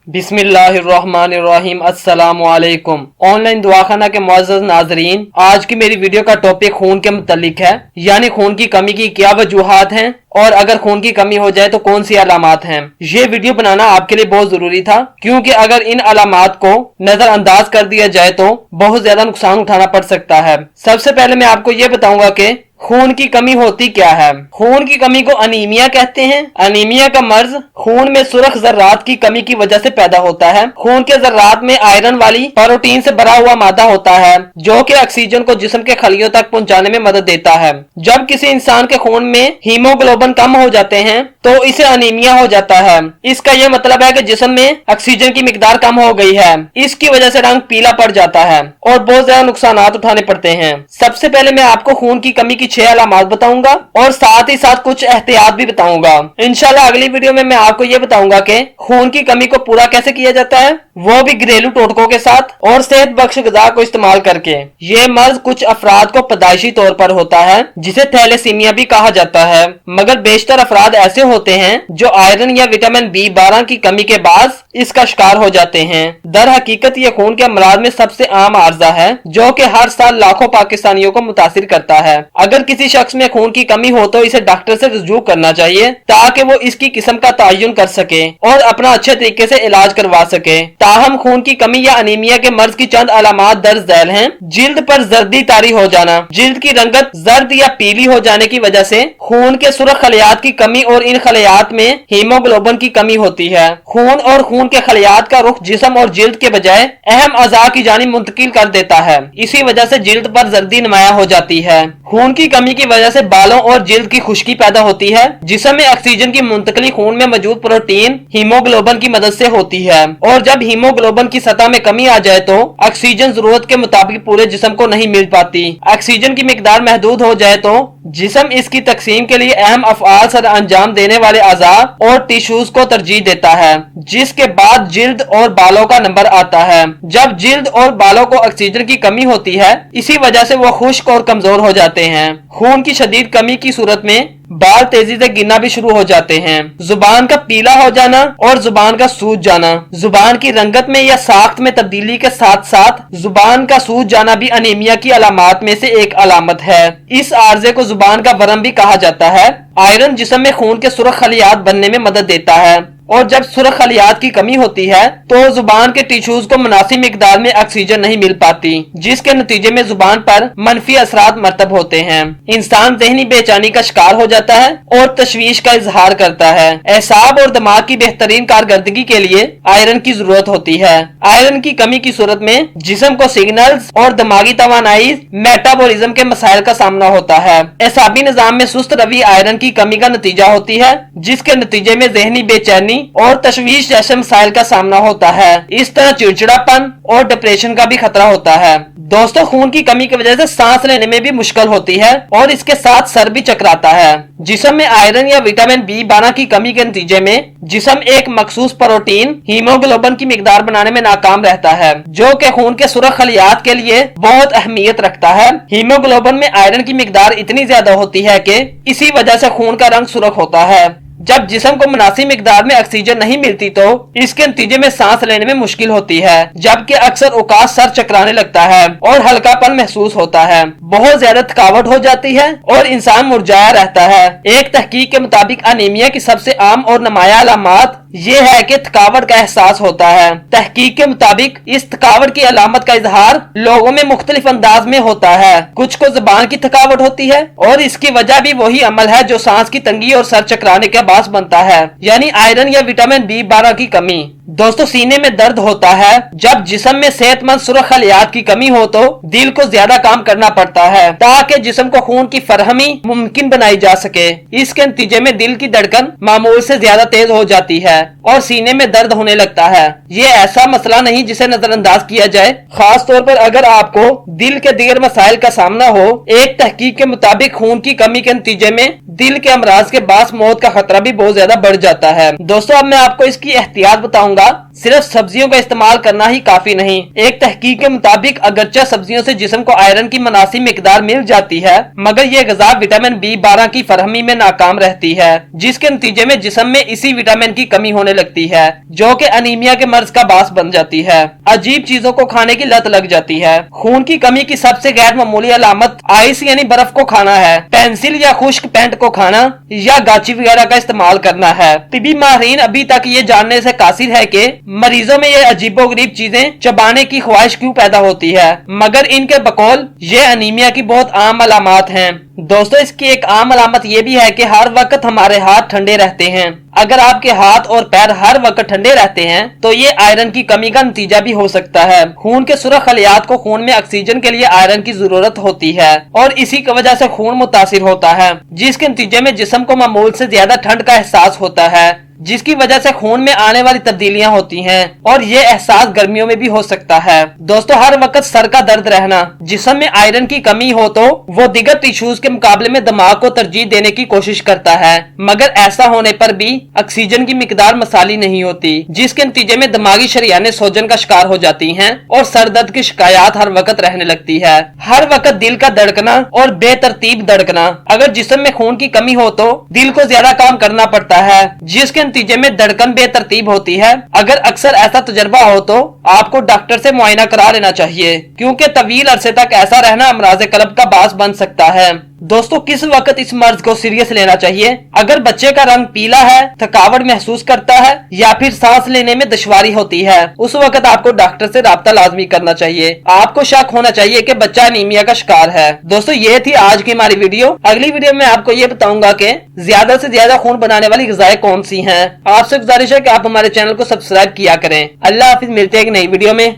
बिस्मिल्लाहिर्रहमानिर्रहीम अस्सलामुअलैकुम। ऑनलाइन दुआखाना के मुअज़्ज़ज़ नाज़रीन, आज की मेरी वीडियो का टॉपिक खून के मुतालिक है, यानी खून की कमी की क्या वजूहात हैं और अगर खून की कमी हो जाए तो कौन सी अलामात हैं। ये वीडियो बनाना आपके लिए बहुत जरूरी था, क्योंकि अगर इन अलामात को नजरअंदाज कर दिया जाए तो बहुत ज्यादा नुकसान उठाना पड़ सकता है। सबसे पहले मैं आपको ये बताऊंगा कि खून की कमी होती क्या है। खून की कमी को अनीमिया कहते हैं। अनीमिया का मर्ज खून में सुरख ज़र्रात की कमी की वजह से पैदा होता है। खून के ज़र्रात में आयरन वाली प्रोटीन से भरा हुआ मादा होता है, जो कि ऑक्सीजन को जिस्म के खलियों तक पहुंचाने में मदद देता है। जब किसी इंसान के खून में हीमोग्लोबिन कम हो जाते हैं तो इसे अनीमिया हो जाता है। इसका यह मतलब है कि जिस्म में ऑक्सीजन की मिकदार कम हो गई है। इसकी वजह से रंग पीला पड़ जाता है और बहुत ज्यादा नुकसान उठाने पड़ते हैं। सबसे पहले मैं आपको खून की कमी की 6 अलामात बताऊंगा और साथ ही साथ कुछ एहतियात भी बताऊंगा। इंशाल्लाह अगली वीडियो में मैं आपको ये बताऊंगा कि खून की कमी को पूरा कैसे किया जाता है, वो भी घरेलू टोटकों के साथ और सेहत बख्श ग़िज़ा को इस्तेमाल करके। ये मर्ज कुछ अफराद को पैदाइशी तौर पर होता है, जिसे थैलेसीमिया भी कहा जाता है, मगर बेशतर अफराद ऐसे होते हैं जो आयरन या विटामिन B12 की कमी के बाद इसका शिकार हो जाते हैं। दर हकीकत ये खून के अमराज में सबसे आम आर्जा है, जो कि हर साल लाखों पाकिस्तानियों को मुतासिर करता है। अगर किसी शख्स में खून की कमी हो तो इसे डॉक्टर से रुजू करना चाहिए, ताकि वो इसकी किस्म का तयन कर सके और अपना अच्छे तरीके से इलाज करवा सके। ताहम खून की कमी या अनीमिया के मर्ज की चंद अलामात दर्ज झैल हैं। जिल्द पर जर्दी तारी हो जाना, जिल्द की रंगत जर्द या पीली हो जाने की वजह से खून के सुरख खलियात की कमी और इन खलियात में हीमोग्लोबिन की कमी होती है। खून और खून के खलियात का रुख जिस्म और जिल्द के बजाय अहम अज़ा की जानिब मुंतकिल कर देता है। इसी वजह से जिल्द पर जर्दी नुमाया हो जाती है। खून की कमी की वजह से बालों और जिल्द की खुश्की पैदा होती है। जिस्म में ऑक्सीजन की मुंतकली खून में मौजूद प्रोटीन हीमोग्लोबिन की मदद से होती है, और जब हीमोग्लोबिन की सतह में कमी आ जाए तो ऑक्सीजन जरूरत के मुताबिक पूरे जिस्म को नहीं मिल पाती। ऑक्सीजन की मिकदार महदूद हो जाए तो जिस्म इसकी तकसीम के लिए अहम अफ़आल सर अंजाम देने वाले अज़ा और टिश्यूज को तरजीह देता है, जिसके बाद जिल्द और बालों का नंबर आता है। जब जिल्द और बालों को ऑक्सीजन की कमी होती है, इसी वजह से वो खुश्क और कमजोर हो जाते हैं। खून की शदीद कमी की सूरत में बाल तेजी से गिरना भी शुरू हो जाते हैं। जुबान का पीला हो जाना और जुबान का सूज जाना, जुबान की रंगत में या साख्त में तब्दीली के साथ साथ जुबान का सूज जाना भी अनीमिया की अलामात में से एक अलामत है। इस आर्जे को जुबान का वरम भी कहा जाता है। आयरन जिस्म में खून के सुरख खलियात बनने में मदद देता है, और जब सुरख खलियात की कमी होती है तो जुबान के टिश्यूज को मुनासिब मिकदार में ऑक्सीजन नहीं मिल पाती, जिसके नतीजे में जुबान पर मनफी असरात मरतब होते हैं। इंसान ज़हनी बेचैनी का शिकार हो जाता है और तशवीश का इजहार करता है। एसाब और दिमाग की बेहतरीन कारकर्दगी के लिए आयरन की जरूरत होती है। आयरन की कमी की सूरत में जिस्म को सिग्नल्स और दिमागी तवानाई मेटाबॉलिज्म के मसाइल का सामना होता है। एसाबी निजाम में सुस्त रवि आयरन की कमी का नतीजा होती है, जिसके नतीजे में ज़हनी बेचैनी और तशवीश जैसे मसाइल का सामना होता है। इस तरह चिड़चिड़ापन और डिप्रेशन का भी खतरा होता है। दोस्तों, खून की कमी की वजह से सांस लेने में भी मुश्किल होती है और इसके साथ सर भी चकराता है। जिस्म में आयरन या विटामिन B12 की कमी के नतीजे में जिस्म एक मखसूस प्रोटीन हीमोग्लोबिन की मिकदार बनाने में नाकाम रहता है, जो कि खून के सुरख खलियात के लिए बहुत अहमियत रखता है। हीमोग्लोबिन में आयरन की मिकदार इतनी ज्यादा होती है कि इसी वजह से खून का रंग सुर्ख होता है। जब जिस्म को मुनासिब मिकदार में ऑक्सीजन नहीं मिलती तो इसके नतीजे में सांस लेने में मुश्किल होती है, जबकि अक्सर औकात सर चकराने लगता है और हल्कापन महसूस होता है। बहुत ज्यादा थकावट हो जाती है और इंसान मुरझाया रहता है। एक तहकीक के मुताबिक अनीमिया की सबसे आम और नुमाया अलामत ये है कि थकावट का एहसास होता है। तहकीक के मुताबिक इस थकावट की अलामत का इजहार लोगों में मुख्तलिफ अंदाज में होता है। कुछ को जुबान की थकावट होती है और इसकी वजह भी वही अमल है जो सांस की तंगी और सर चकराने का बास बनता है, यानी आयरन या विटामिन B12 की कमी। दोस्तों, सीने में दर्द होता है। जब जिस्म में सेहतमंद सुरख खलियात की कमी हो तो दिल को ज्यादा काम करना पड़ता है, ताकि जिस्म को खून की फरहमी मुमकिन बनाई जा सके। इसके नतीजे में दिल की धड़कन मामूल से ज्यादा तेज हो जाती है और सीने में दर्द होने लगता है। ये ऐसा मसला नहीं जिसे नजरअंदाज किया जाए, खास तौर पर अगर आपको दिल के दीगर मसाइल का सामना हो। एक तहकीक के मुताबिक खून की कमी के नतीजे में दिल के अमराज के बास मौत का खतरा भी बहुत ज्यादा बढ़ जाता है। दोस्तों, अब मैं आपको इसकी एहतियात बताऊंगा। सिर्फ सब्जियों का इस्तेमाल करना ही काफी नहीं। एक तहकीक के मुताबिक अगरचे सब्जियों से जिस्म को आयरन की मुनासिब मिकदार मिल जाती है, मगर ये ग़िज़ा विटामिन B12 की फरहमी में नाकाम रहती है, जिसके नतीजे में जिस्म में इसी विटामिन की कमी होने लगती है, जो कि अनीमिया के मर्ज का बास बन जाती है। अजीब चीजों को खाने की लत लग जाती है। खून की कमी की सबसे गैर मामूली अलामत आइस यानी बर्फ को खाना है, पेंसिल या खुश्क पेंट को खाना या गाची वगैरह का इस्तेमाल करना है। तिबी माहिरीन अभी तक ये जानने से कासिर है कि मरीजों में ये अजीबोगरीब चीजें चबाने की ख्वाहिश क्यों पैदा होती है, मगर इनके बकौल ये अनीमिया की बहुत आम अलामत हैं। दोस्तों, इसकी एक आम अलामत ये भी है कि हर वक्त हमारे हाथ ठंडे रहते हैं। अगर आपके हाथ और पैर हर वक्त ठंडे रहते हैं तो ये आयरन की कमी का नतीजा भी हो सकता है। खून के सुरख खलियात को खून में ऑक्सीजन के लिए आयरन की जरूरत होती है और इसी की वजह से खून मुतासिर होता है, जिसके नतीजे में जिस्म को मामूल से ज्यादा ठंड का एहसास होता है, जिसकी वजह से खून में आने वाली तब्दीलियां होती हैं और ये एहसास गर्मियों में भी हो सकता है। दोस्तों, हर वक्त सर का दर्द रहना, जिस्म में आयरन की कमी हो तो वो दिगर टिश्यूज के मुकाबले में दिमाग को तरजीह देने की कोशिश करता है, मगर ऐसा होने पर भी ऑक्सीजन की मिकदार मसाली नहीं होती, जिसके नतीजे में दिमागी शरियानें सोजन का शिकार हो जाती हैं और सर दर्द की शिकायत हर वक्त रहने लगती है। हर वक्त दिल का धड़कना और बेतरतीब धड़कना। अगर जिस्म में खून की कमी हो तो दिल को ज्यादा काम करना पड़ता है, जिसके नतीजे में धड़कन बेतरतीब होती है। अगर अक्सर ऐसा तजुर्बा हो तो आपको डॉक्टर से मुआयना करा लेना चाहिए, क्योंकि तवील अरसे तक ऐसा रहना अमराज कल्ब का बास बन सकता है। दोस्तों, किस वक्त इस मर्ज को सीरियस लेना चाहिए? अगर बच्चे का रंग पीला है, थकावट महसूस करता है या फिर सांस लेने में दुश्वारी होती है, उस वक्त आपको डॉक्टर से राब्ता लाजमी करना चाहिए। आपको शक होना चाहिए कि बच्चा अनीमिया का शिकार है। दोस्तों, ये थी आज की हमारी वीडियो। अगली वीडियो में आपको ये बताऊंगा कि ज्यादा से ज्यादा खून बनाने वाली ग़िज़ाएं कौन सी हैं। आपसे गुजारिश है कि आप हमारे चैनल को सब्सक्राइब किया करें। अल्लाह हाफिज, मिलते हैं एक नई वीडियो में।